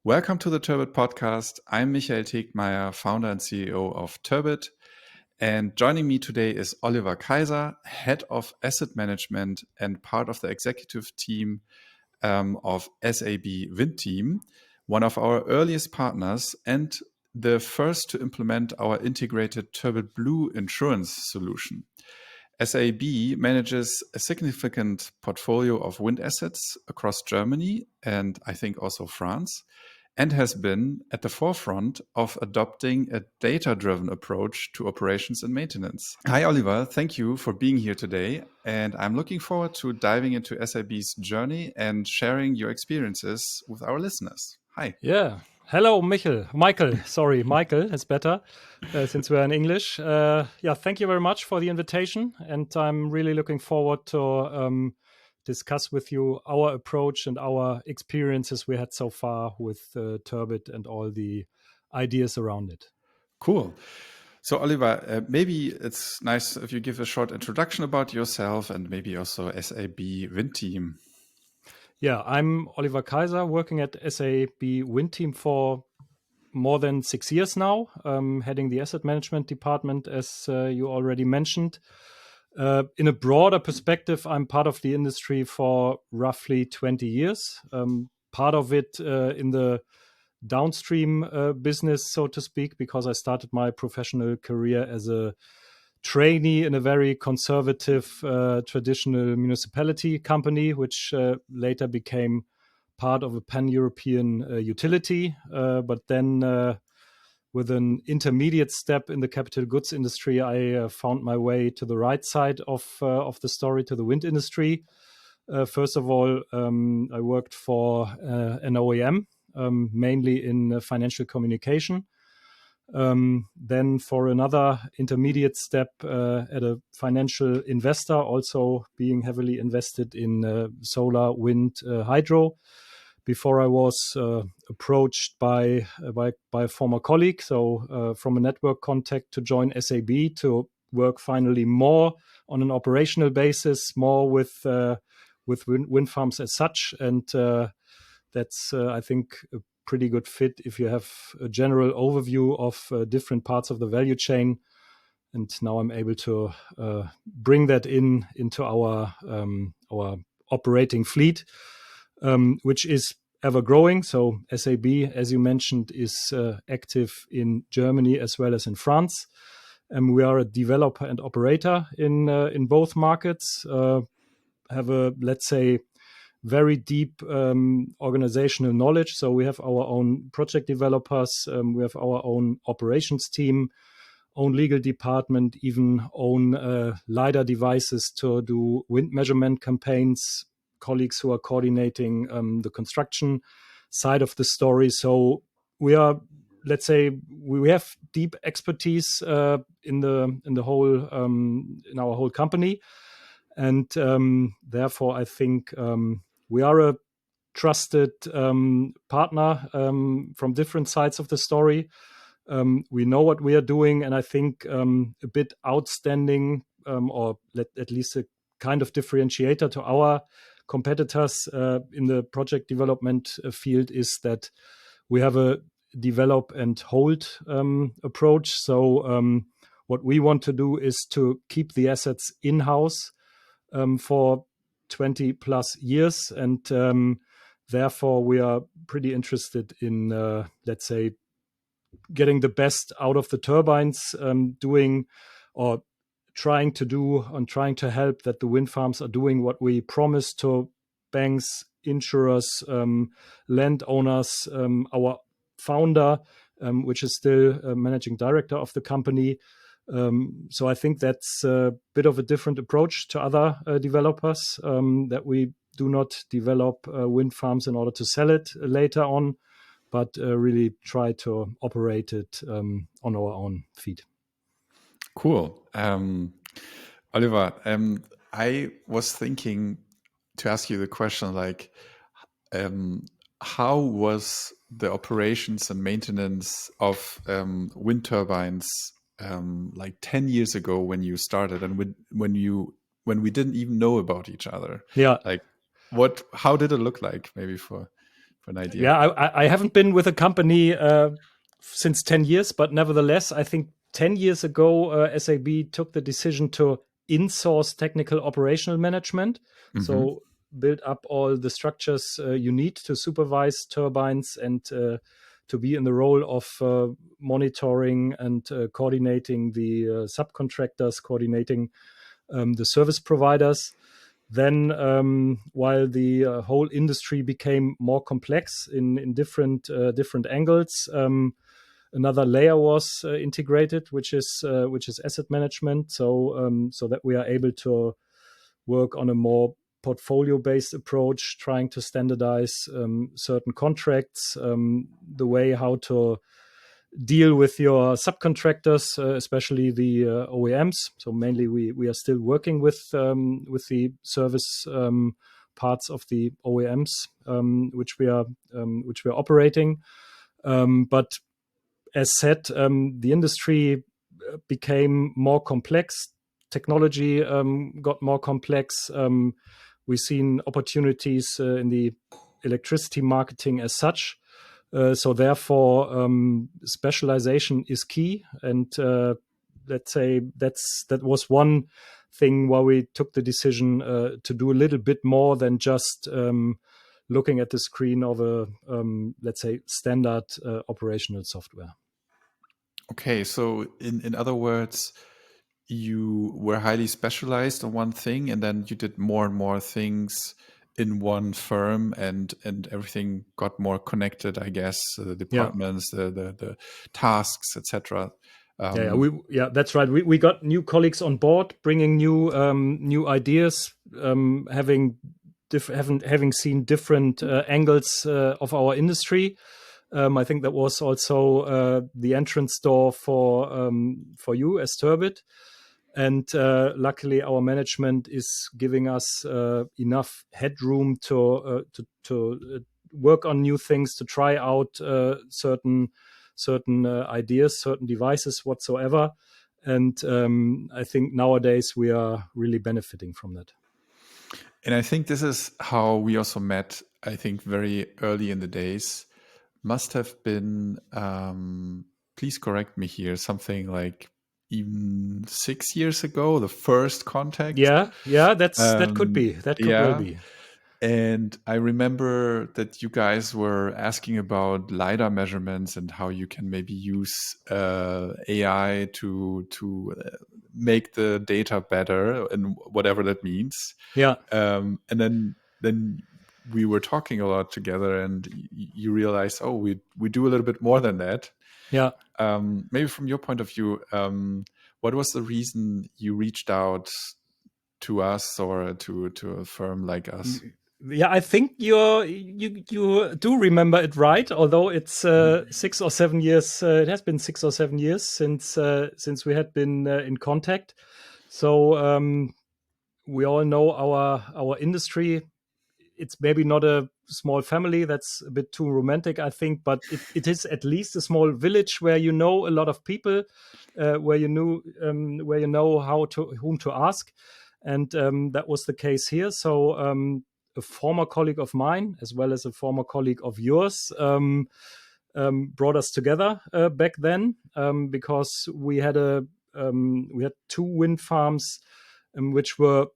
Welcome to the Turbit podcast. I'm Michael Tegtmeier, founder and CEO of Turbit. And joining me today is Oliver Kayser, head of asset management and part of the executive team of SAB Wind Team, one of our earliest partners and the first to implement our integrated Turbit Blue insurance solution. SAB manages a significant portfolio of wind assets across Germany and I think also France, and has been at the forefront of adopting a data-driven approach to operations and maintenance. Hi, Oliver. Thank you for being here today. And I'm looking forward to diving into SAB's journey and sharing your experiences with our listeners. Hi. Yeah. Hello, Michael. Sorry, Michael. It's better since we're in English. Thank you very much for the invitation. And I'm really looking forward to discuss with you our approach and our experiences we had so far with Turbit and all the ideas around it. Cool. So, Oliver, maybe it's nice if you give a short introduction about yourself and maybe also SAB Wind Team. Yeah, I'm Oliver Kayser, working at SAB Wind Team for more than 6 years now, heading the asset management department, as you already mentioned. In a broader perspective, I'm part of the industry for roughly 20 years, part of it in the downstream business, so to speak, because I started my professional career as a trainee in a very conservative, traditional municipality company, which later became part of a pan-European utility. But then with an intermediate step in the capital goods industry, I found my way to the right side of the story, to the wind industry. First of all, I worked for an OEM, mainly in financial communication. Then for another intermediate step at a financial investor, also being heavily invested in solar, wind, hydro, before I was approached by a former colleague, so from a network contact to join SAB to work finally more on an operational basis, more with wind farms as such, and that's I think a pretty good fit if you have a general overview of different parts of the value chain. And now I'm able to bring that into our operating fleet, which is ever growing. So SAB, as you mentioned, is active in Germany as well as in France. We are a developer and operator in both markets. Have a, let's say, very deep organizational knowledge. So we have our own project developers, we have our own operations team, own legal department, even own LiDAR devices to do wind measurement campaigns, colleagues who are coordinating the construction side of the story. So we are, let's say, we have deep expertise in the whole in our whole company, and therefore I think we are a trusted partner from different sides of the story. We know what we are doing, and I think a bit outstanding, or at least a kind of differentiator to our competitors in the project development field is that we have a develop and hold approach. So what we want to do is to keep the assets in-house for 20 plus years, and therefore we are pretty interested in, let's say, getting the best out of the turbines, doing or trying to help that the wind farms are doing what we promised to banks, insurers, landowners, our founder, which is still a managing director of the company. So I think that's a bit of a different approach to other developers, that we do not develop wind farms in order to sell it later on, but really try to operate it on our own feet. Cool. Oliver, I was thinking to ask you the question, like, how was the operations and maintenance of wind turbines like 10 years ago when you started, and when we didn't even know about each other? Yeah. Like, how did it look like, maybe for for an idea. Yeah, I haven't been with a company since 10 years, but nevertheless, I think 10 years ago, SAB took the decision to insource technical operational management. So build up all the structures you need to supervise turbines and to be in the role of monitoring and coordinating the subcontractors, coordinating the service providers. Then, while the whole industry became more complex in different angles, another layer was integrated, which is asset management. So that we are able to work on a more portfolio-based approach, trying to standardize certain contracts, the way how to deal with your subcontractors, especially the OEMs. So mainly we are still working with the service parts of the OEMs, which we are operating. But as said, the industry became more complex. Technology got more complex. We've seen opportunities in the electricity marketing as such. So therefore, specialization is key, and let's say that was one thing why we took the decision to do a little bit more than just looking at the screen of a let's say standard operational software. Okay, so in other words, you were highly specialized on one thing, and then you did more and more things in one firm, and everything got more connected, I guess, the departments, the tasks, etc. That's right. We got new colleagues on board, bringing new ideas, having seen different angles of our industry. I think that was also the entrance door for you as Turbit. And luckily, our management is giving us enough headroom to work on new things, to try out certain ideas, certain devices, whatsoever. And I think nowadays we are really benefiting from that. And I think this is how we also met. I think very early in the days. Must have been. Please correct me here. Something like even 6 years ago, the first contact. Yeah, that could be. That could well be. And I remember that you guys were asking about LiDAR measurements and how you can maybe use AI to make the data better and whatever that means. Yeah. And then we were talking a lot together, and you realized, oh, we do a little bit more than that. Yeah. Maybe from your point of view, what was the reason you reached out to us or to a firm like us? Yeah, I think you do remember it right. Although it's 6 or 7 years, it has been 6 or 7 years since we had been in contact. So we all know our industry. It's maybe not a small family. That's a bit too romantic, I think. But it is at least a small village where you know a lot of people, where you know whom to ask, and that was the case here. So a former colleague of mine, as well as a former colleague of yours, brought us together back then because we had two wind farms which were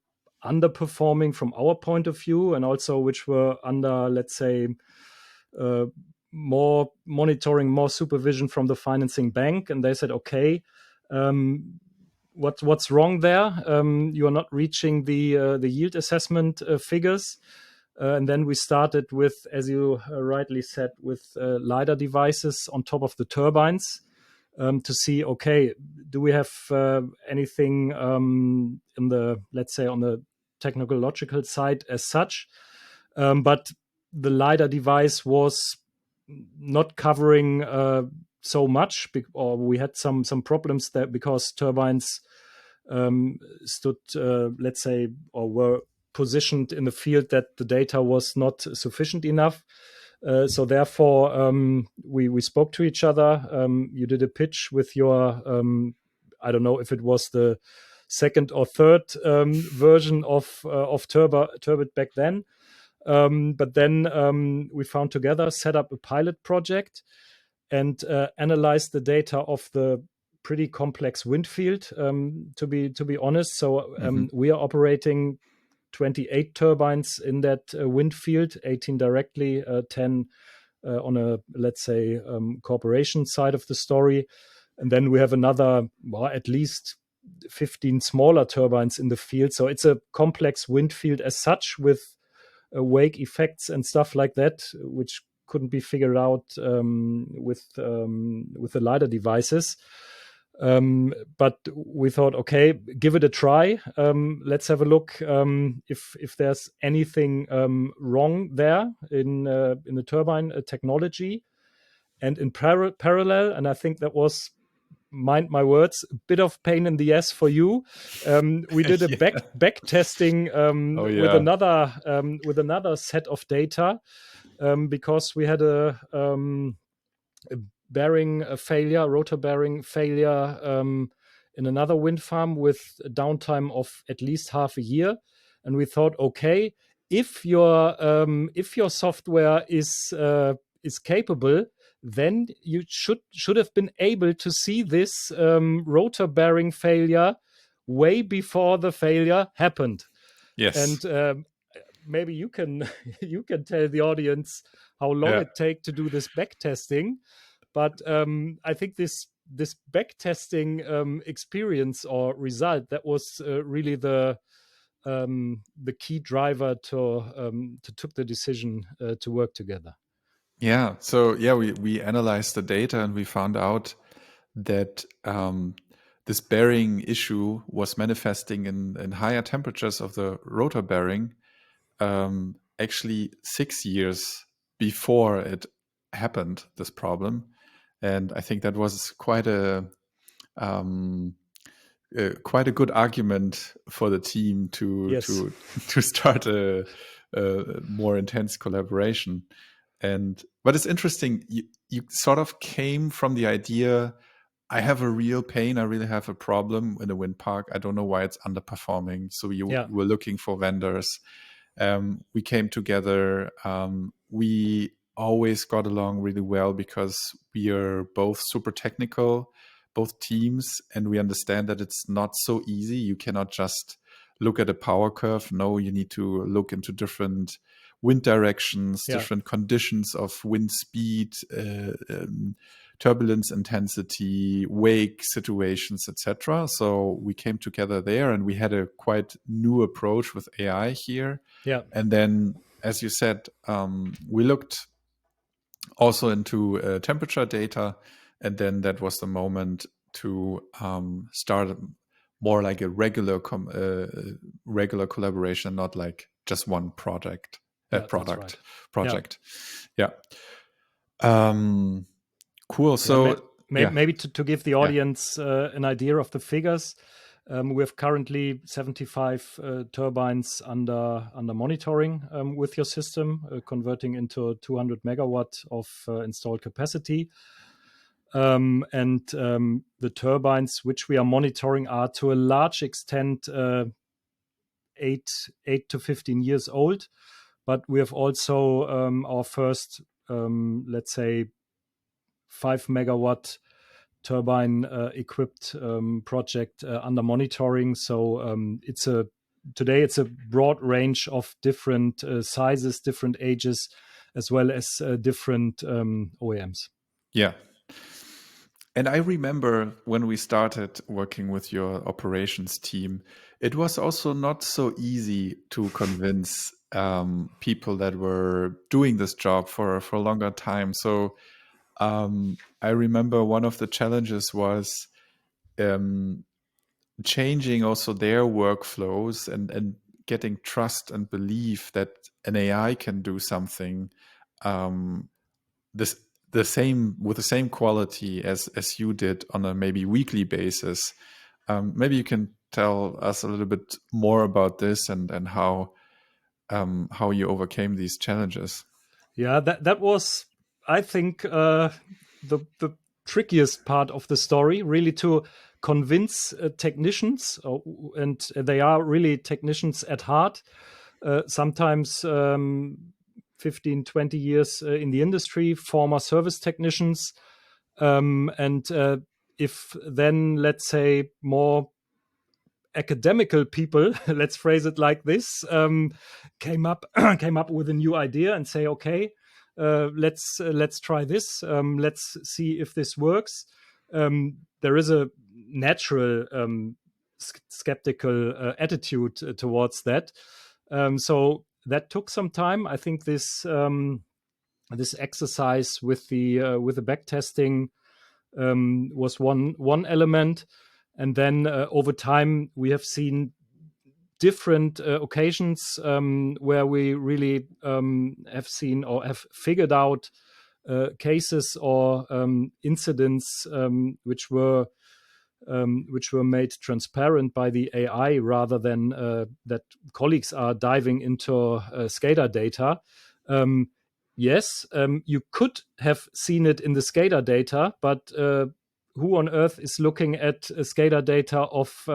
underperforming from our point of view, and also which were under, let's say, more monitoring, more supervision from the financing bank. And they said, okay, what's wrong there? You are not reaching the yield assessment figures. And then we started with, as you rightly said, with LiDAR devices on top of the turbines to see, okay, do we have anything in the, let's say, on the technological side as such? But the LiDAR device was not covering so much, or we had some problems there because turbines stood, let's say, or were positioned in the field that the data was not sufficient enough. So therefore, we spoke to each other. You did a pitch with your, I don't know if it was the second or third version of Turbit back then. But then we found together, set up a pilot project, and analyzed the data of the pretty complex wind field. To be honest, so we are operating 28 turbines in that wind field, 18 directly, 10 on a, let's say, corporation side of the story. And then we have another, well, at least 15 smaller turbines in the field. So it's a complex wind field as such, with wake effects and stuff like that, which couldn't be figured out with the LiDAR devices. But we thought, okay, give it a try. Let's have a look if there's anything wrong there in the turbine technology. And in parallel, and I think that was, mind my words, a bit of pain in the ass for you. We did a back testing with another set of data, because we had a rotor bearing failure in another wind farm with a downtime of at least half a year. And we thought, okay, if your software is capable, then you should have been able to see this rotor bearing failure way before the failure happened. Yes. And maybe you can tell the audience how long it takes to do this back testing. But I think this back testing experience or result, that was really the key driver to took the decision to work together. Yeah. So we analyzed the data and we found out that this bearing issue was manifesting in higher temperatures of the rotor bearing, actually 6 years before it happened, this problem. And I think that was quite a good argument for the team to start a more intense collaboration. But it's interesting. You sort of came from the idea, I have a real pain. I really have a problem in a wind park. I don't know why it's underperforming. So you were looking for vendors. We came together. We always got along really well because we are both super technical, both teams, and we understand that it's not so easy. You cannot just look at a power curve. No, you need to look into different wind directions, different conditions of wind speed, turbulence intensity, wake situations, etc. So we came together there, and we had a quite new approach with AI here. Yeah. And then, as you said, we looked also into temperature data, and then that was the moment to start more like a regular collaboration, not like just one project. Yeah. Cool. So maybe to give the audience an idea of the figures, we have currently 75 turbines under monitoring with your system, converting into 200 megawatt of installed capacity. And the turbines which we are monitoring are to a large extent 8 to 15 years old. But we have also our first, let's say, 5 megawatt turbine equipped project under monitoring. So today it's a broad range of different sizes, different ages, as well as different OEMs. Yeah. And I remember when we started working with your operations team, it was also not so easy to convince people that were doing this job for a longer time. So I remember one of the challenges was changing also their workflows and getting trust and belief that an AI can do something the same quality as you did on a maybe weekly basis. Maybe you can tell us a little bit more about this and how you overcame these challenges. Yeah, that was, I think, the trickiest part of the story, really, to convince technicians, and they are really technicians at heart, sometimes 15, 20 years in the industry, former service technicians. And if then, let's say, more academical people, let's phrase it like this, came up came up with a new idea and say, okay, let's try this. Let's see if this works. There is a natural skeptical attitude towards that. So that took some time. I think this exercise with the back testing was one element, and then over time we have seen different occasions where we really have seen or have figured out cases or incidents which were made transparent by the AI rather than that colleagues are diving into SCADA data. Yes, you could have seen it in the SCADA data, but who on earth is looking at SCADA data of,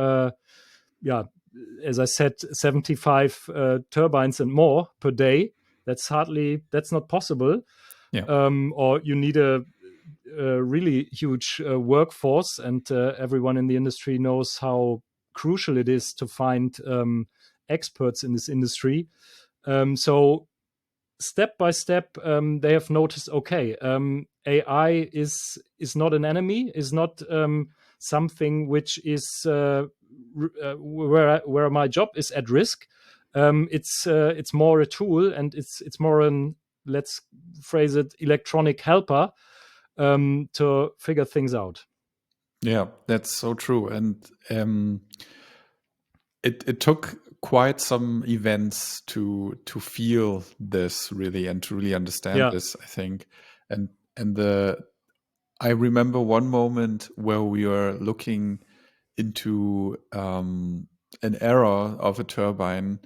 as I said, 75 turbines and more per day? That's not possible. Yeah. Or you need a really huge workforce, and everyone in the industry knows how crucial it is to find experts in this industry. So step by step, they have noticed, okay, AI is not an enemy, is not something which is where my job is at risk. It's more a tool, and it's more an, let's phrase it, electronic helper to figure things out. Yeah, that's so true. And it took quite some events to feel this really and to really understand this, I think. And I remember one moment where we were looking into an error of a turbine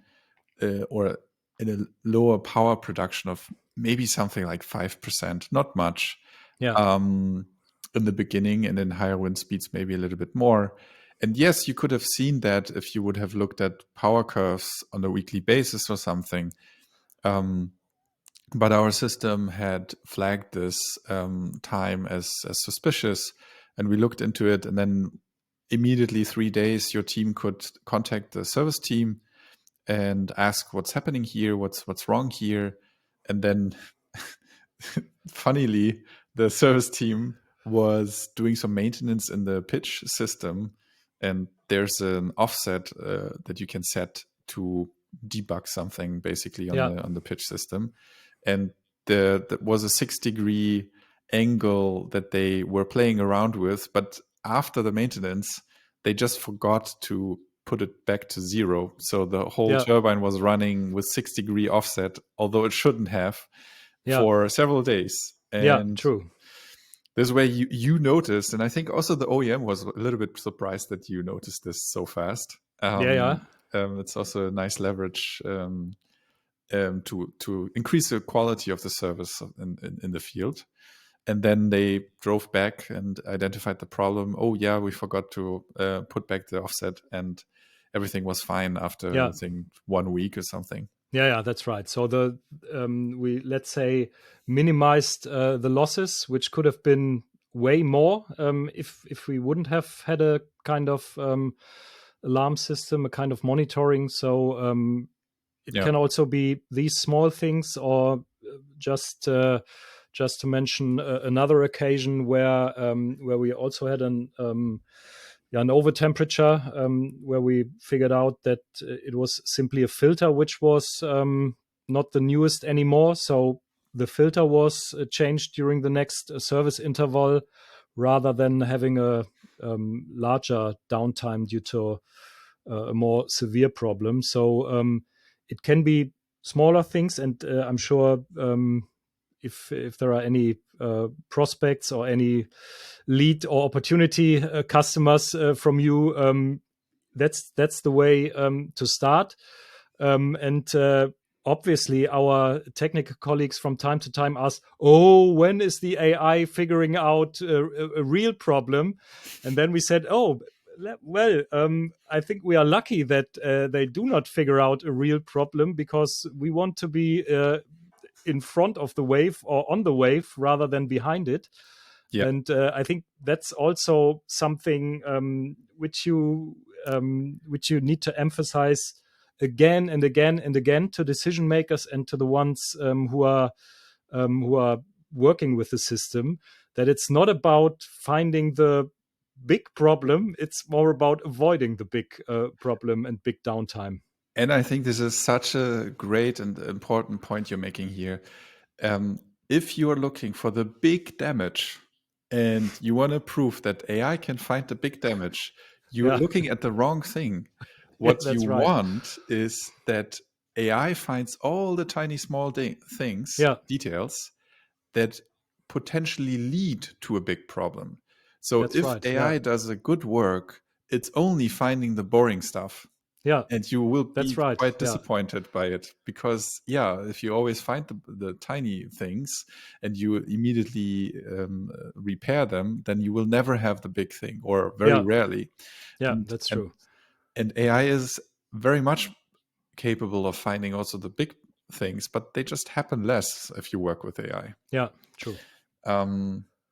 or in a lower power production of maybe something like 5%, not much. In the beginning, and in higher wind speeds, maybe a little bit more. And yes, you could have seen that if you would have looked at power curves on a weekly basis or something. But our system had flagged this time as suspicious, and we looked into it. And then immediately 3 days, your team could contact the service team and ask what's happening here, what's wrong here. And then, funnily, the service team was doing some maintenance in the pitch system, and there's an offset that you can set to debug something basically on the pitch system, and there was a 6-degree angle that they were playing around with, but after the maintenance they just forgot to put it back to 0, so the whole turbine was running with 6-degree offset, although it shouldn't have, for several days. And true. This way you noticed, and I think also the OEM was a little bit surprised that you noticed this so fast. It's also a nice leverage to increase the quality of the service in the field. And then they drove back and identified the problem. Oh yeah, we forgot to put back the offset, and everything was fine after I think 1 week or something. Yeah, that's right. So we, let's say, minimized the losses, which could have been way more if we wouldn't have had a kind of alarm system, a kind of monitoring. So it can also be these small things, or just to mention another occasion where we also had an over temperature, where we figured out that it was simply a filter which was not the newest anymore. So the filter was changed during the next service interval, rather than having a larger downtime due to a more severe problem. So it can be smaller things, and I'm sure if there are any prospects or any lead or opportunity customers from you, that's the way to start. And obviously, our technical colleagues from time to time ask, "Oh, when is the AI figuring out a real problem?" And then we said, "Oh, Well, I think we are lucky that they do not figure out a real problem, because we want to be in front of the wave or on the wave rather than behind it. Yeah. And I think that's also something which you need to emphasize again and again and again to decision makers and to the ones who are working with the system, that it's not about finding the big problem, it's more about avoiding the big problem and big downtime. And I think this is such a great and important point you're making here. If you are looking for the big damage and you want to prove that AI can find the big damage, you're Yeah. looking at the wrong thing. Yeah, What you that's right. want is that AI finds all the tiny small things, Yeah, details that potentially lead to a big problem. So that's if right. Yeah, AI does a good work, it's only finding the boring stuff, yeah, and you will that's be right. quite Yeah, disappointed by it, because if you always find the tiny things and you immediately repair them, then you will never have the big thing, or very yeah, rarely. yeah, and that's and true. and AI is very much capable of finding also the big things, but they just happen less if you work with AI. Yeah, true.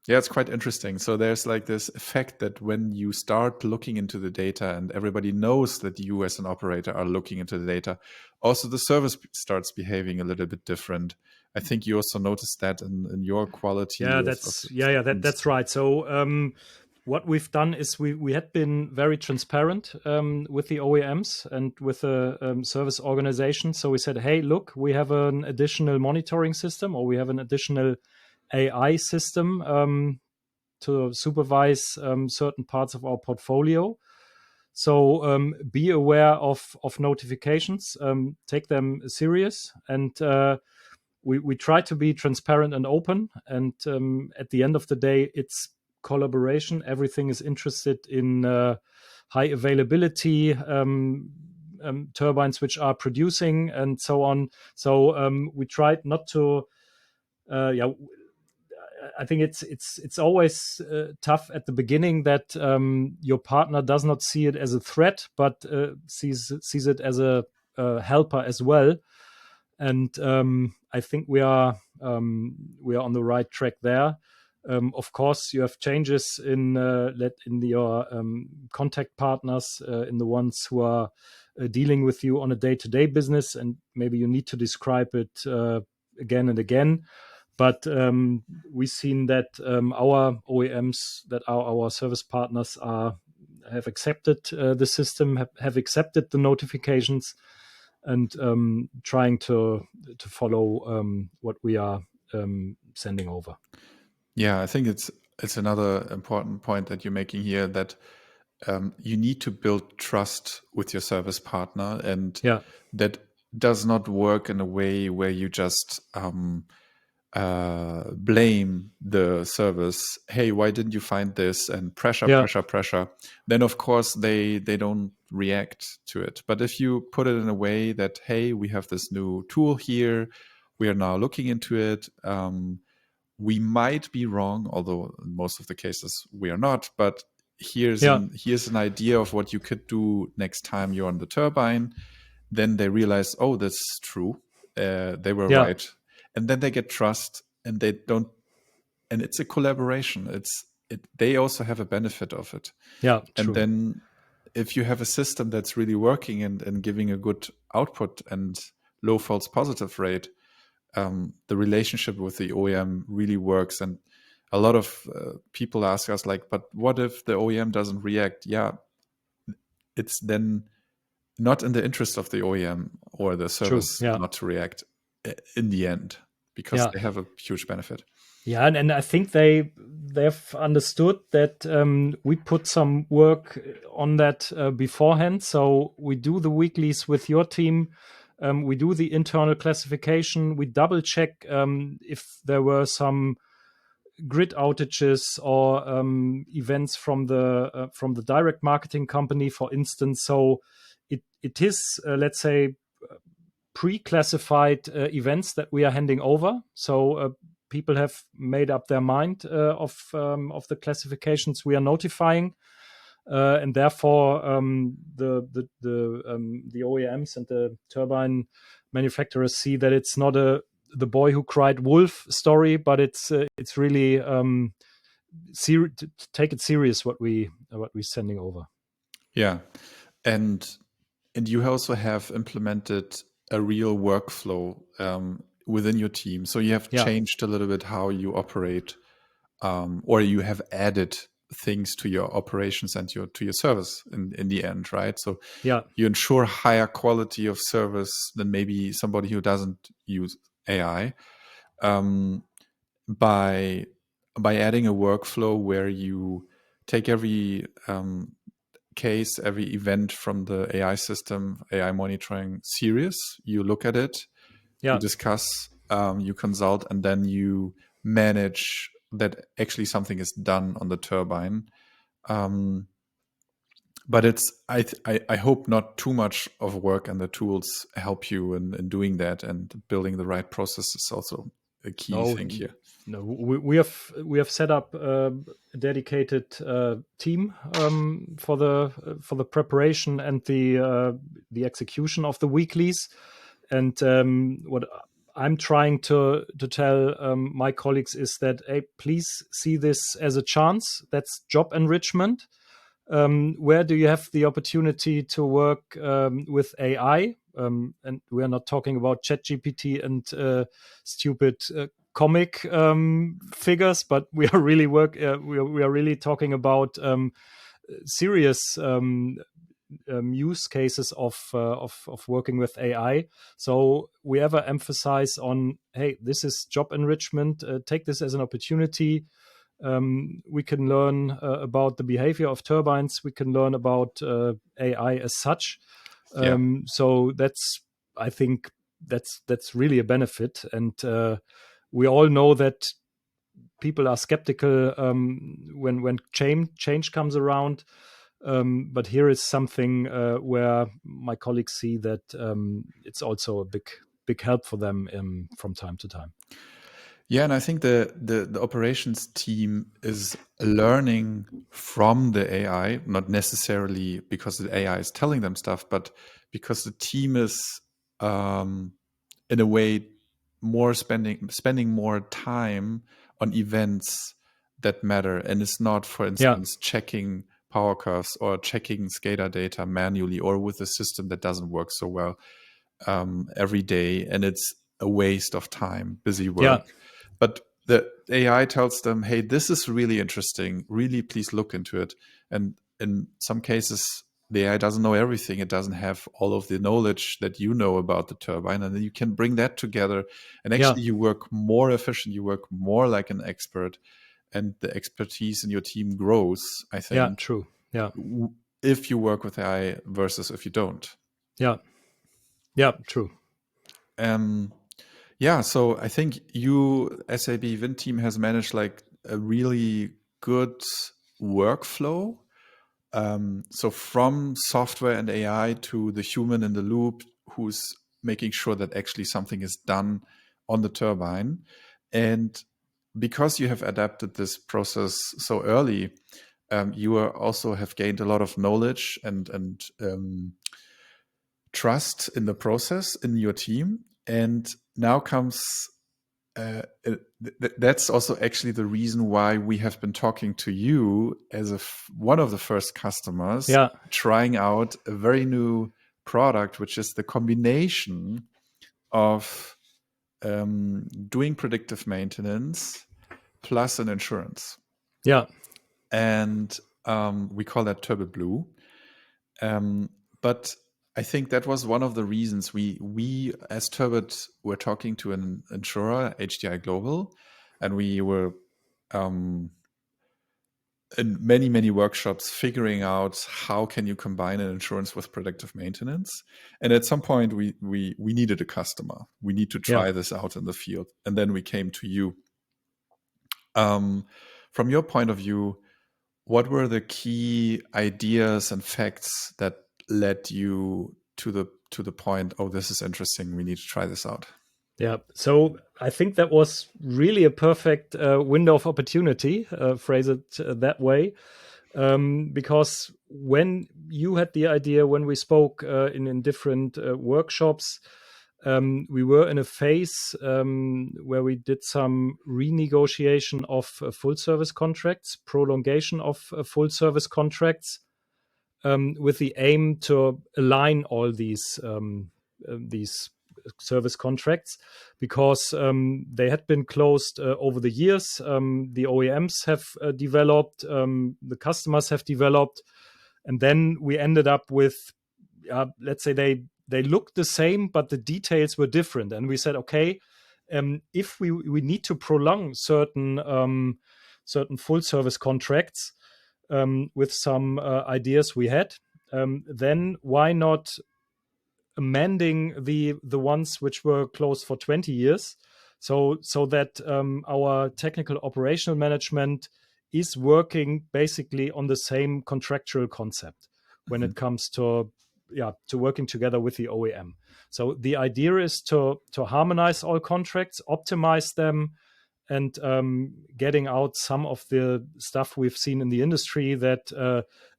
Yeah, it's quite interesting. So there's like this effect that when you start looking into the data and everybody knows that you as an operator are looking into the data, also the service starts behaving a little bit different. I think you also noticed that in your quality Yeah, of things. that's right. So what we've done is we had been very transparent with the OEMs and with the service organization. So we said, hey, look, we have an additional monitoring system, or we have an additional AI system to supervise certain parts of our portfolio. So be aware of notifications, take them serious, and we try to be transparent and open. And at the end of the day, it's collaboration. Everything is interested in high availability turbines which are producing and so on. So we tried not to. Yeah, I think it's always tough at the beginning that your partner does not see it as a threat, but sees it as a helper as well. And I think we are on the right track there. Of course, you have changes in your contact partners, in the ones who are dealing with you on a day-to-day business, and maybe you need to describe it again and again. But we've seen that our OEMs, that are our service partners, have accepted the system, have accepted the notifications, and trying to follow what we are sending over. Yeah, I think it's another important point that you're making here, that you need to build trust with your service partner, and Yeah, that does not work in a way where you just blame the service. Hey, why didn't you find this? And pressure, yeah, pressure, pressure. Then of course they don't react to it. But if you put it in a way that, hey, we have this new tool here, we are now looking into it. We might be wrong, although in most of the cases we are not. But here's yeah, an idea of what you could do next time you're on the turbine. Then they realize, oh, that's true. They were yeah, right, and then they get trust, and they don't. And it's a collaboration. They also have a benefit of it. yeah, And true. then if you have a system that's really working and giving a good output and low false positive rate, the relationship with the OEM really works. And a lot of people ask us, like, but what if the OEM doesn't react? Yeah, it's then not in the interest of the OEM or the True. service Yeah, not to react in the end, because yeah, they have a huge benefit. yeah, and I think they've understood that we put some work on that beforehand. So we do the weeklies with your team. We do the internal classification. We double check if there were some grid outages or events from the direct marketing company, for instance. So it is, let's say, pre-classified events that we are handing over. So people have made up their mind of the classifications we are notifying. and therefore the OEMs and the turbine manufacturers see that it's not the boy who cried wolf story, but it's really to take it serious what we're sending over. Yeah, and you also have implemented a real workflow within your team. So you have changed a little bit how you operate, or you have added things to your operations and to your service in the end, right? So you ensure higher quality of service than maybe somebody who doesn't use AI, by adding a workflow where you take every case, every event from the AI system, AI monitoring serious. You look at it, you discuss, you consult, and then you manage that actually something is done on the turbine. But it's I hope not too much of work, and the tools help you in doing that, and building the right process is also a key thing here. No, we have set up a dedicated team for the preparation and the execution of the weeklies. And what I'm trying to tell my colleagues is that, hey, please see this as a chance. That's job enrichment. Where do you have the opportunity to work with AI? And we are not talking about ChatGPT and stupid comic figures, but we are really we are really talking about serious use cases of working with AI. So we ever emphasize on, hey, this is job enrichment. Take this as an opportunity. We can learn about the behavior of turbines. We can learn about AI as such. So I think that's really a benefit. And we all know that people are skeptical when change comes around. But here is something where my colleagues see that it's also a big help for them from time to time. Yeah, and I think the operations team is learning from the AI, not necessarily because the AI is telling them stuff, but because the team is, in a way, more spending more time on events that matter, and it's not, for instance, checking power curves or checking SCADA data manually or with a system that doesn't work so well every day, and it's a waste of time, busy work. But the AI tells them, hey, this is really interesting. Really, please look into it. And in some cases, the AI doesn't know everything. It doesn't have all of the knowledge that you know about the turbine. And then you can bring that together. And actually, you work more efficient. You work more like an expert. And the expertise in your team grows, I think. Yeah, true. Yeah. If you work with AI versus if you don't. Yeah. Yeah, true. Yeah, so I think SAB Wind Team has managed like a really good workflow. So from software and AI to the human in the loop who's making sure that actually something is done on the turbine. And because you have adapted this process so early, you also have gained a lot of knowledge and trust in the process in your team. And now comes that's also actually the reason why we have been talking to you as one of the first customers, trying out a very new product, which is the combination of doing predictive maintenance plus an insurance. Yeah. And we call that Turbit Blue. But I think that was one of the reasons we as Turbit were talking to an insurer, HDI Global, and we were in many workshops figuring out how can you combine an insurance with predictive maintenance. And at some point we needed a customer. We need to try this out in the field. And then we came to you. From your point of view, what were the key ideas and facts that led you to the point, oh, this is interesting, we need to try this out? Yeah, so I think that was really a perfect window of opportunity, phrase it that way. because when you had the idea, when we spoke in different workshops, we were in a phase where we did some renegotiation of full service contracts, prolongation of full service contracts, with the aim to align all these service contracts, because they had been closed over the years. The OEMs have developed, the customers have developed, and then we ended up with, let's say they looked the same, but the details were different. And we said, okay, if we need to prolong certain full service contracts with some ideas we had, then why not amending the ones which were closed for 20 years, so that our technical operational management is working basically on the same contractual concept when it comes to working together with the OEM. So the idea is to harmonize all contracts, optimize them, and getting out some of the stuff we've seen in the industry, that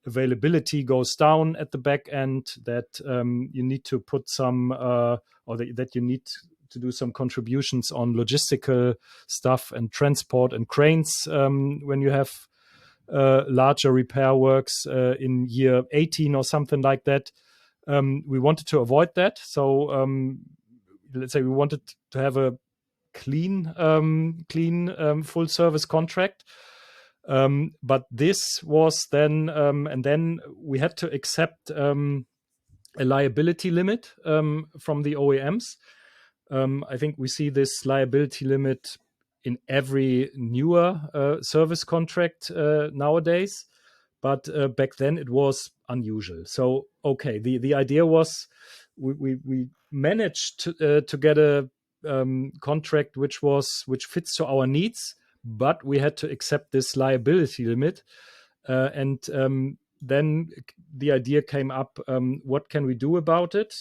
availability goes down at the back end, that you need to put some that you need to do some contributions on logistical stuff and transport and cranes when you have larger repair works in year 18 or something like that. We wanted to avoid that. So let's say we wanted to have a clean full service contract. But this was then, and then we had to accept a liability limit from the OEMs. I think we see this liability limit in every newer service contract nowadays. But back then it was unusual. So, okay, the idea was we managed to get a contract which fits to our needs, but we had to accept this liability limit. And then the idea came up, what can we do about it?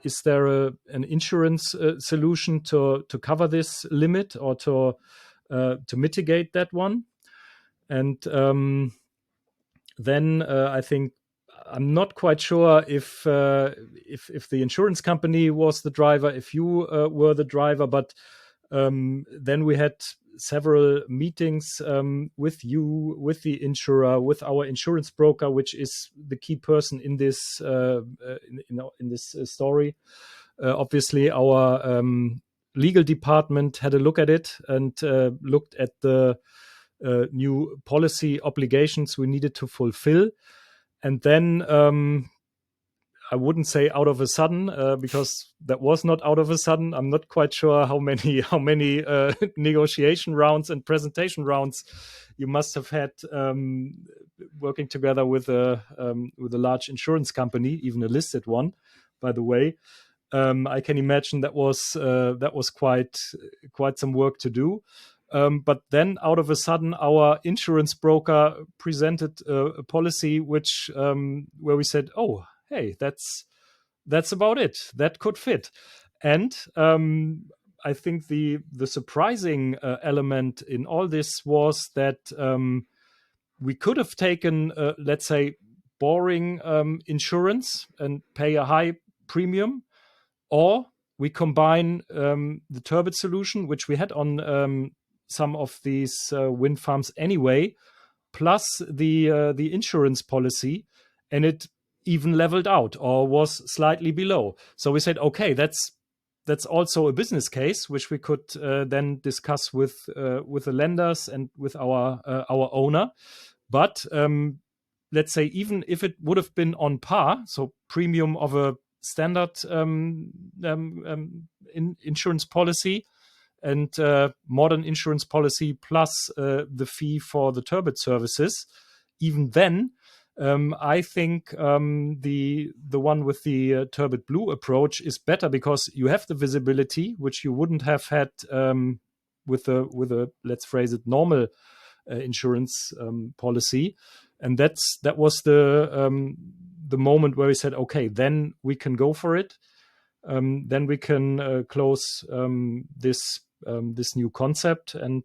Is there an insurance solution to cover this limit, or to mitigate that one? And then I think, I'm not quite sure if the insurance company was the driver, if you were the driver, but then we had several meetings with you, with the insurer, with our insurance broker, which is the key person in this in this story. Obviously, our legal department had a look at it and looked at the new policy obligations we needed to fulfill. And then I wouldn't say out of a sudden, because that was not out of a sudden. I'm not quite sure how many negotiation rounds and presentation rounds you must have had working together with a large insurance company, even a listed one, by the way. I can imagine that was quite some work to do. But then, out of a sudden, our insurance broker presented a policy which where we said, "Oh, hey, that's about it. That could fit." And I think the surprising element in all this was that we could have taken, let's say, boring insurance and pay a high premium, or we combine the Turbit solution, which we had on some of these wind farms anyway, plus the insurance policy, and it even leveled out or was slightly below. So we said, okay, that's also a business case which we could then discuss with the lenders and with our owner. But let's say, even if it would have been on par, so premium of a standard insurance policy, and modern insurance policy plus the fee for the Turbit services, even then, I think the one with the Turbit Blue approach is better, because you have the visibility which you wouldn't have had with a, let's phrase it, normal insurance policy. And that was the moment where we said, okay, then we can go for it. Then we can close this new concept, and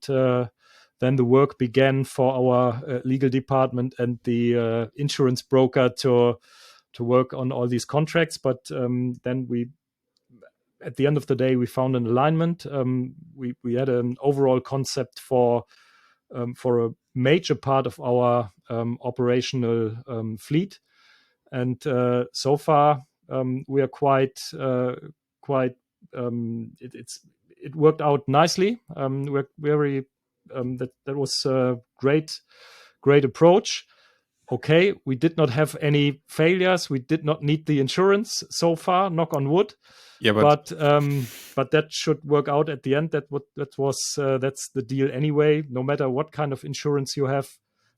then the work began for our legal department and the insurance broker to work on all these contracts. But then at the end of the day, we found an alignment. We had an overall concept for a major part of our operational fleet, and so far we are quite. It worked out nicely. We're very that was a great approach. Okay, we did not have any failures. We did not need the insurance so far. Knock on wood. Yeah, but that should work out at the end. That's the deal anyway. No matter what kind of insurance you have,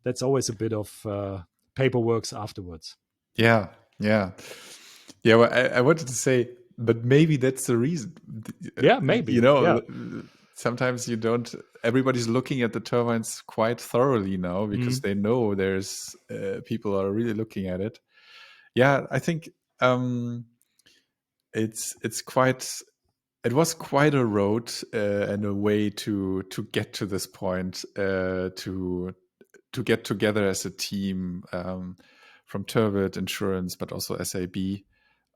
that's always a bit of paperwork afterwards. Yeah. Well, I wanted to say, but maybe that's the reason. Yeah, maybe. Sometimes you don't. Everybody's looking at the turbines quite thoroughly now because they know there's people are really looking at it. Yeah, I think it's quite. It was quite a road and a way to get to this point, to get together as a team from Turbit Insurance, but also SAB,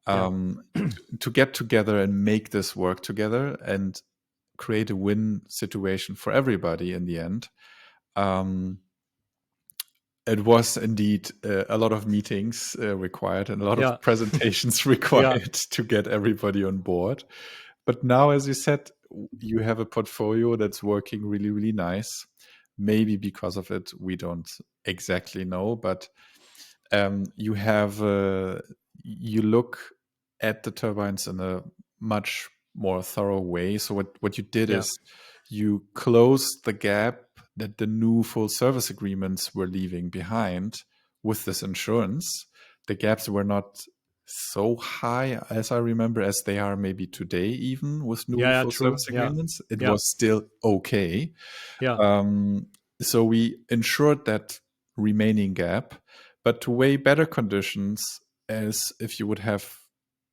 to get together and make this work together and create a win situation for everybody in the end. It was indeed a lot of meetings required and a lot of presentations required to get everybody on board. But now, as you said, you have a portfolio that's working really, really nice. Maybe because of it, we don't exactly know, but you have you look at the turbines in a much more thorough way. So what you did is you closed the gap that the new full service agreements were leaving behind with this insurance. The gaps were not so high, as I remember, as they are maybe today, even with new full service agreements. It was still okay. So we ensured that remaining gap, but to way better conditions as if you would have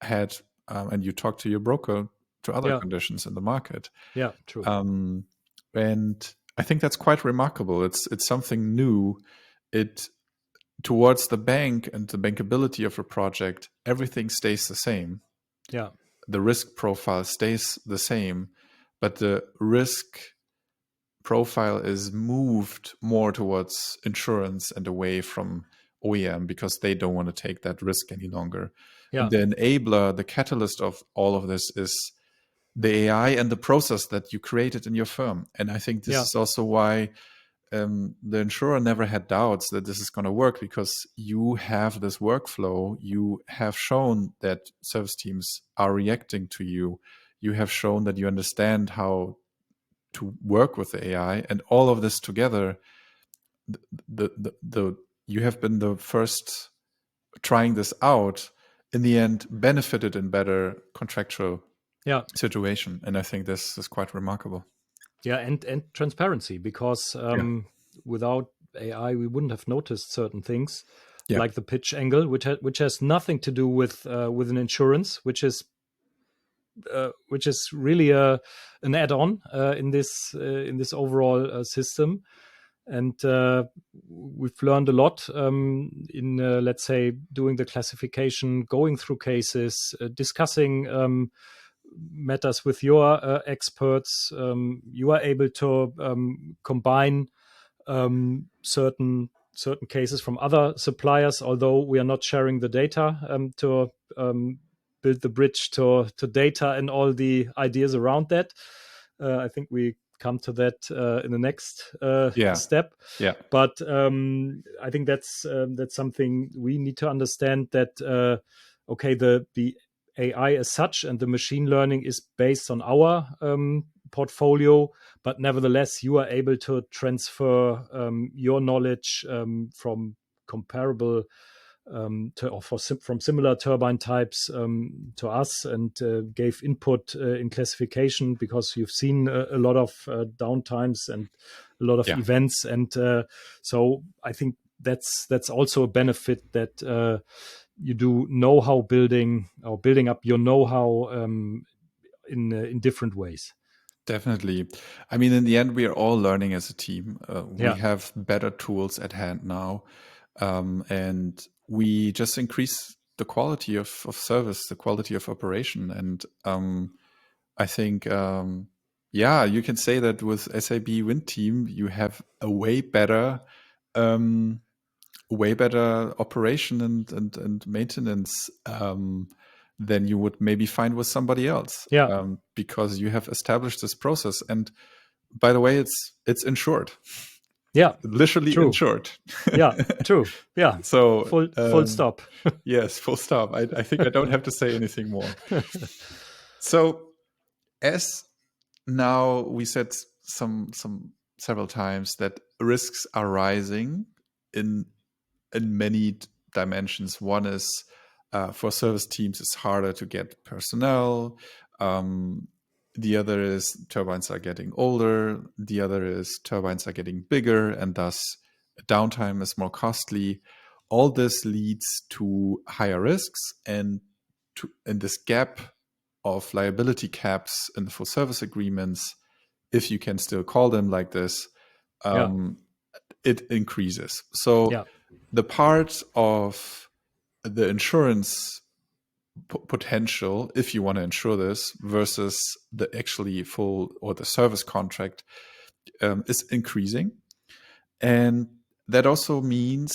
had, and you talk to your broker, to other conditions in the market. Yeah, true. And I think that's quite remarkable. It's something new. Towards the bank and the bankability of a project, everything stays the same. Yeah. The risk profile stays the same, but the risk profile is moved more towards insurance and away from OEM because they don't want to take that risk any longer. And the enabler, the catalyst of all of this is the AI and the process that you created in your firm. And I think this is also why the insurer never had doubts that this is going to work, because you have this workflow. You have shown that service teams are reacting to you. You have shown that you understand how to work with the AI, and all of this together, you have been the first trying this out, in the end benefited in better contractual situation. And I think this is quite remarkable. Yeah, and transparency, because without AI, we wouldn't have noticed certain things, like the pitch angle, which has nothing to do with an insurance, which is really an add-on in this overall system. And we've learned a lot in, let's say, doing the classification, going through cases, discussing matters with your experts. You are able to combine certain cases from other suppliers, although we are not sharing the data to build the bridge to data and all the ideas around that. I think we come to that in the next step. But I think that's something we need to understand, that the AI as such and the machine learning is based on our portfolio, but nevertheless you are able to transfer your knowledge from comparable from similar turbine types to us, and gave input in classification, because you've seen a lot of downtimes and a lot of events, and so I think that's also a benefit, that you do building up your know-how in different ways. Definitely. I mean, in the end, we are all learning as a team. We Yeah, have better tools at hand now, and we just increase the quality of service, the quality of operation. And I think, yeah, you can say that with SAB Wind Team, you have a um, way better operation and maintenance than you would maybe find with somebody else, yeah, because you have established this process. And by the way, it's insured, yeah. literally True. insured. Yeah, true. Yeah. So Full stop. yes, full stop. I think I don't have to say anything more. So as now we said some several times that risks are rising in many dimensions. One is, for service teams, it's harder to get personnel. Um, the other is turbines are getting older. The other is turbines are getting bigger, and thus downtime is more costly. All this leads to higher risks, and this gap of liability caps in the full service agreements, if you can still call them like this, Yeah, um, it increases. So yeah, the part of the insurance potential, if you want to insure this, versus the actually full or the service contract, is increasing. And that also means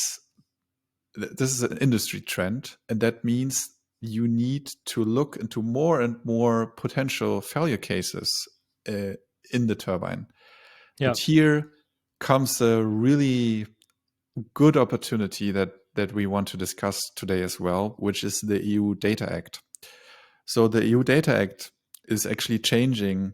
this is an industry trend, and that means you need to look into more and more potential failure cases uh, in the turbine. yeah, And here comes a really good opportunity that we want to discuss today as well, which is the EU Data Act. So the EU Data Act is actually changing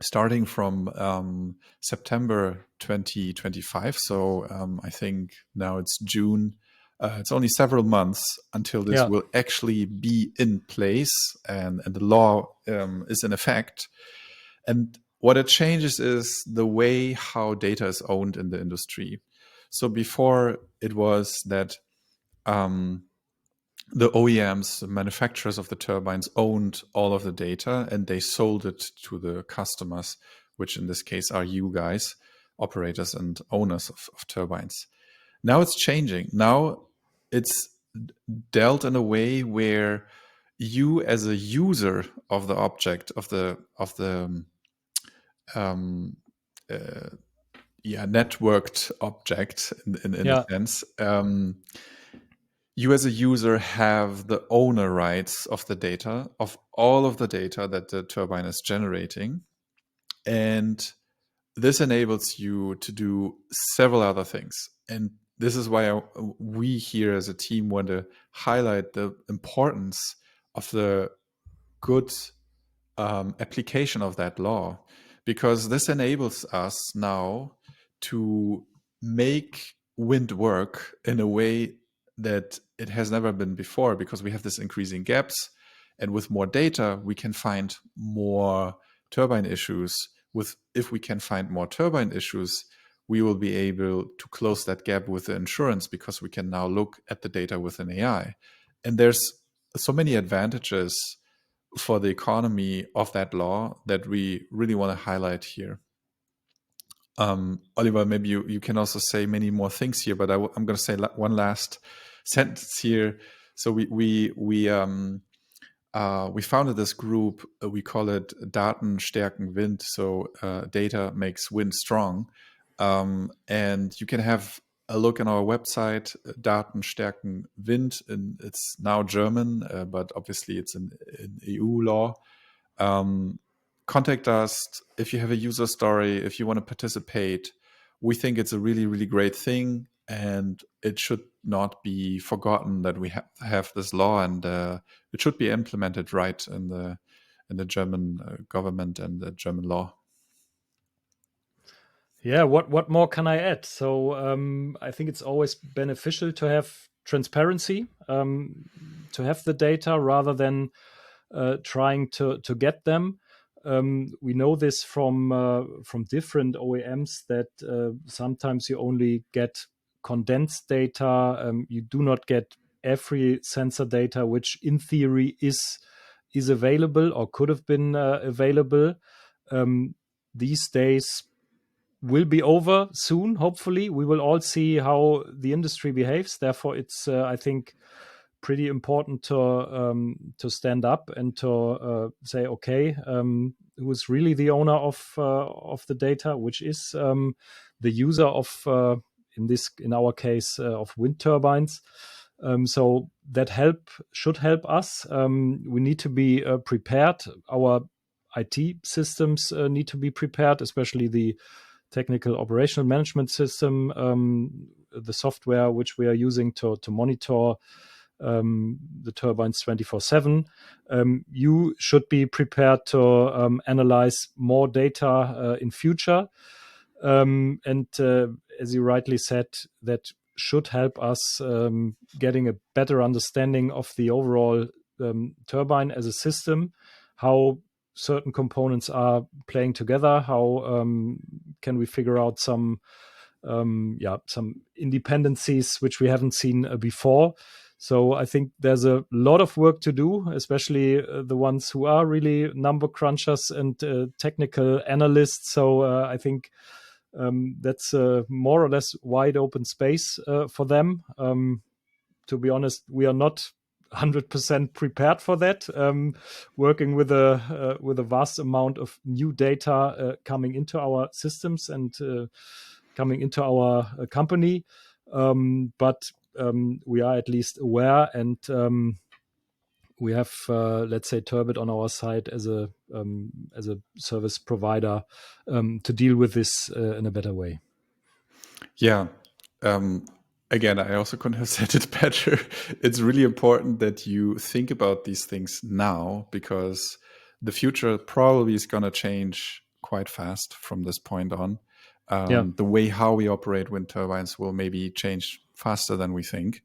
starting from September 2025. So I think now it's June. It's only several months until this yeah, will actually be in place, and the law is in effect. And what it changes is the way how data is owned in the industry. So before it was that the OEMs, the manufacturers of the turbines, owned all of the data and they sold it to the customers, which in this case are you guys, operators and owners of turbines. Now it's changing. Now it's dealt in a way where you, as a user of the object of the um, uh, yeah, networked object in a yeah, sense, you as a user have the owner rights of the data, of all of the data that the turbine is generating. And this enables you to do several other things. And this is why we here as a team want to highlight the importance of the good application of that law, because this enables us now to make wind work in a way that it has never been before, because we have this increasing gaps, and with more data we can find more turbine issues. With If we can find more turbine issues, we will be able to close that gap with the insurance, because we can now look at the data with an AI. And there's so many advantages for the economy of that law that we really want to highlight here. Oliver, maybe you can also say many more things here, but I'm going to say one last sentence here. So we founded this group. We call it Daten stärken Wind. So data makes wind strong. And you can have a look on our website, Daten stärken Wind. And it's now German, but obviously it's in EU law. Contact us if you have a user story, if you want to participate. We think it's a really, really great thing, and it should not be forgotten that we have this law, and it should be implemented right in the German government and the German law. yeah. What more can I add? So I think it's always beneficial to have transparency, to have the data rather than trying to get them. We know this from different OEMs that sometimes you only get condensed data. You do not get every sensor data, which in theory is available or could have been available. these days will be over soon. Hopefully, we will all see how the industry behaves. Therefore, it's I think pretty important to stand up and to say, okay, who's really the owner of the data, which is the user of in our case of wind turbines. So that should help us. We need to be prepared. Our IT systems need to be prepared, especially the technical operational management system, the software which we are using to monitor the turbines 24/7. You should be prepared to analyze more data in future. And as you rightly said, that should help us getting a better understanding of the overall turbine as a system, how certain components are playing together, how can we figure out some independencies which we haven't seen before. So I think there's a lot of work to do, especially the ones who are really number crunchers and technical analysts. So I think that's more or less wide open space for them. To be honest, we are not 100% prepared for that. Working with a vast amount of new data coming into our systems and coming into our company, but we are at least aware, and we have, let's say, Turbit on our side as a service provider to deal with this in a better way. Yeah. Again, I also couldn't have said it better. It's really important that you think about these things now, because the future probably is going to change quite fast from this point on. The way how we operate wind turbines will maybe change faster than we think.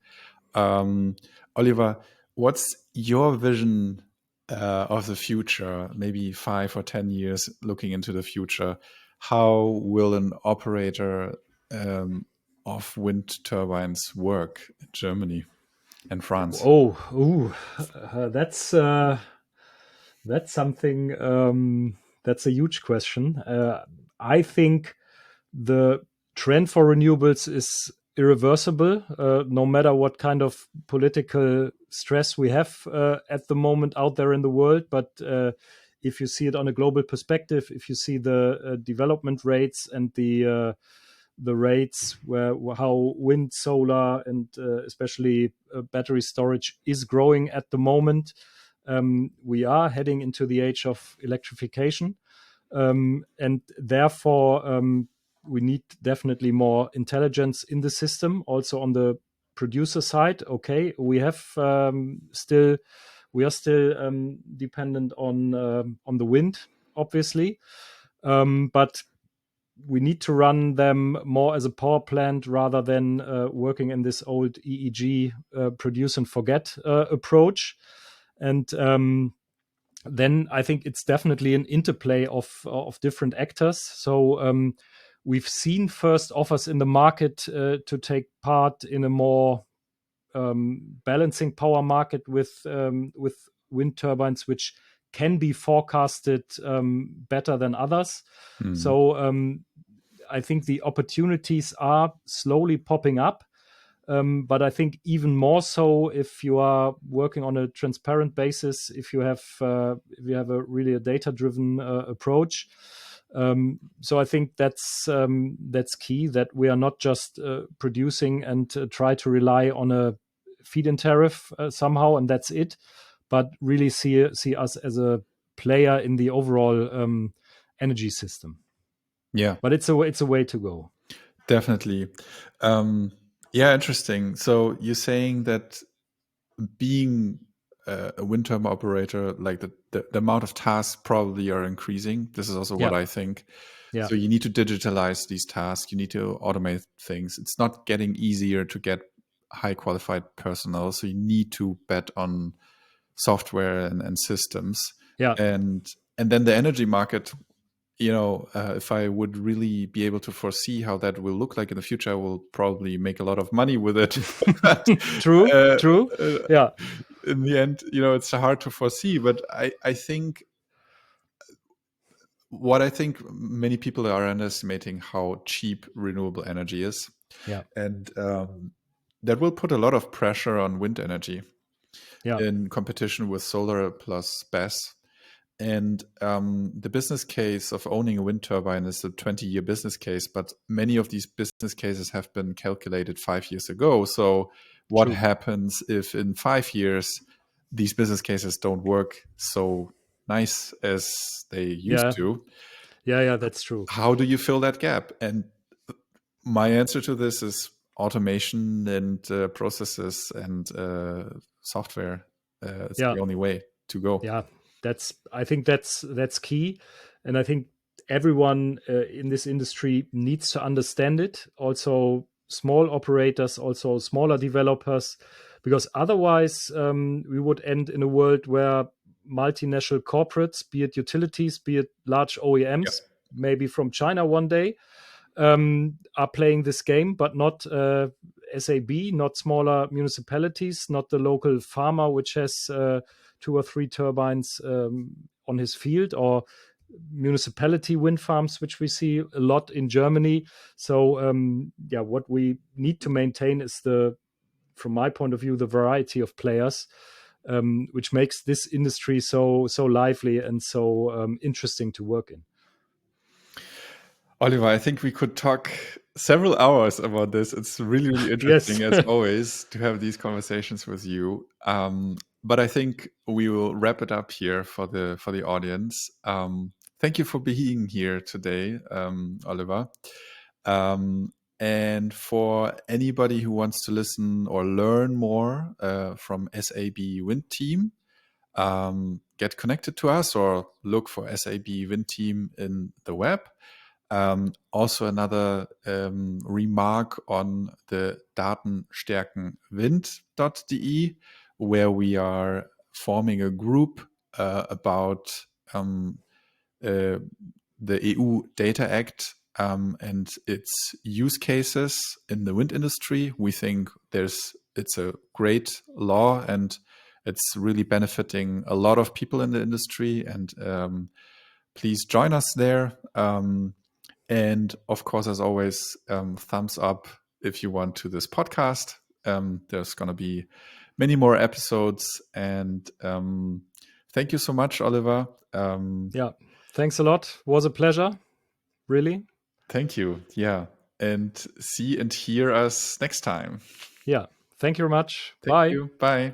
Oliver, what's your vision of the future, maybe 5 or 10 years looking into the future? How will an operator of wind turbines work in Germany and France? That's something, that's a huge question. I think the trend for renewables is irreversible, no matter what kind of political stress we have at the moment out there in the world. But if you see it on a global perspective, if you see the development rates and the rates how wind, solar, and especially battery storage is growing at the moment, we are heading into the age of electrification, and therefore we need definitely more intelligence in the system. Also on the producer side, okay, we are still dependent on the wind, obviously, but we need to run them more as a power plant rather than working in this old EEG produce and forget approach. And then I think it's definitely an interplay of different actors. So we've seen first offers in the market to take part in a more balancing power market with wind turbines, which can be forecasted better than others. So I think the opportunities are slowly popping up. But I think even more so if you are working on a transparent basis, if you have a really a data-driven approach. So I think that's key, that we are not just producing and try to rely on a feed-in tariff somehow, and that's it, but really see us as a player in the overall energy system. Yeah, but it's a way to go. Definitely. Yeah, interesting. So you're saying that being a wind turbine operator, like the amount of tasks probably are increasing. This is also what I think. Yeah. So you need to digitalize these tasks. You need to automate things. It's not getting easier to get high qualified personnel. So you need to bet on software and systems. Yeah. And then the energy market, if I would really be able to foresee how that will look like in the future, I will probably make a lot of money with it. True. Yeah. In the end, it's hard to foresee, but I think what I think many people are underestimating how cheap renewable energy is. Yeah. And that will put a lot of pressure on wind energy Yeah. in competition with solar plus BESS. And the business case of owning a wind turbine is a 20-year business case, but many of these business cases have been calculated 5 years ago. So what True. happens if in 5 years these business cases don't work so nice as they used Yeah. to? Yeah. That's true. How do you fill that gap? And my answer to this is automation and processes and software. It's Yeah. the only way to go. Yeah. I think that's key. And I think everyone in this industry needs to understand it. Also, small operators, also smaller developers, because otherwise we would end in a world where multinational corporates, be it utilities, be it large Yeah. OEMs, maybe from China one day, are playing this game, but not SAB, not smaller municipalities, not the local farmer which has 2 or 3 turbines on his field, or municipality wind farms, which we see a lot in Germany. So what we need to maintain is from my point of view, the variety of players, which makes this industry so lively and so interesting to work in. Oliver, I think we could talk several hours about this. It's really, really Yes. interesting, as always, to have these conversations with you. But I think we will wrap it up here for the audience. Thank you for being here today, Oliver. And for anybody who wants to listen or learn more from SAB Wind Team, get connected to us or look for SAB Wind Team in the web. Also another remark on the datenstärkenwind.de, where we are forming a group about the EU Data Act and its use cases in the wind industry. We think it's a great law and it's really benefiting a lot of people in the industry. And please join us there. And of course, as always, thumbs up if you want to this podcast. There's going to be many more episodes. And thank you so much, Oliver. Yeah. Thanks a lot. Was a pleasure. Really. Thank you. Yeah. And see and hear us next time. Yeah. Thank you very much. Thank Bye. you. Bye.